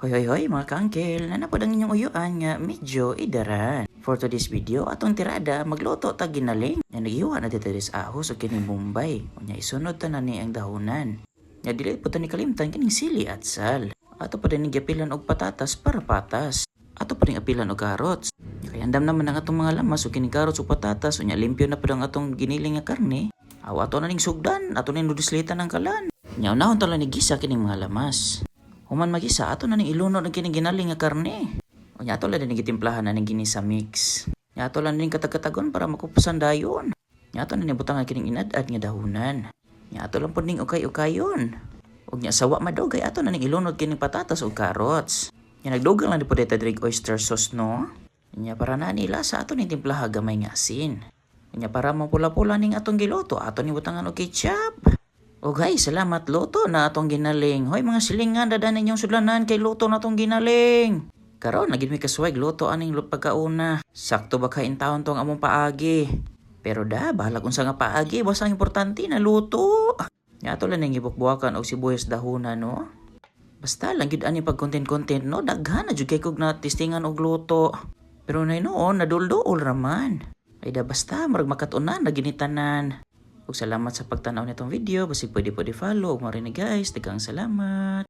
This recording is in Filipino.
Hoy hoy hoy mga ka-uncle, nanapod ang inyong uyuan nga medyo idaran. For today's video, atong tirada, magluto ta ginaling. Nga nagiwa na dito sa ahos o kining Bombay. Unya isunod ta na ni ang dahonan. Nga dili po ta ni kalimtan kining sili at sal. Ato pa din apilan og patatas para patas. Ato pa din apilan og carrots. Kaya andam naman ang atong mga lamas o kining carrots o patatas. Unya limpyo na pa ang atong giniling nga karne. Aw ato na ning sugdan, ato ning nudislitan ng kalan. Nya unahon ta lang ni gisa kining mga lamas. Human magisa, ato na ning ilunod ng kining ginaling nga karne. O nya ato lang din gitimplahan na ning gini sa mix. Nya ato lang din katag-katagon para makupusan dayon. Nya ato na ning butang nga kining inad-ad nga dahunan. Nya ato lang pud ning ukay-ukayon. Og nya sawa madugay ato na ning ilunod kining patatas ug carrots. Nya nagdugang lang di pud deta drig oyster sauce no. Nya para na ni lasa ato ning timplaha gamay nga asin. Nya para mapula-pula ning atong giluto ato ning butangan og ketchup. Okay, salamat luto na atong ginaling. Hoy mga silingan, dadan ninyong sudlanan kay luto na atong ginaling. Karon lagi mi kaswag luto aning pagkauna. Sakto ba kain taon tong among paagi. Pero bahala kung sa nga paagi, basta ang importante na luto. Nga ato lang ning ibukbuakan og sibuyas dahuna no. Basta lang gid ani pag content no, daghan na jud kay kog na testingan og luto. Pero nay noon nadulduol raman. Ay basta marag makatunan na ginitanan. Ug salamat sa pagtanaw nitong video. Basi pwede follow. Ug mo rin guys. Daghang salamat.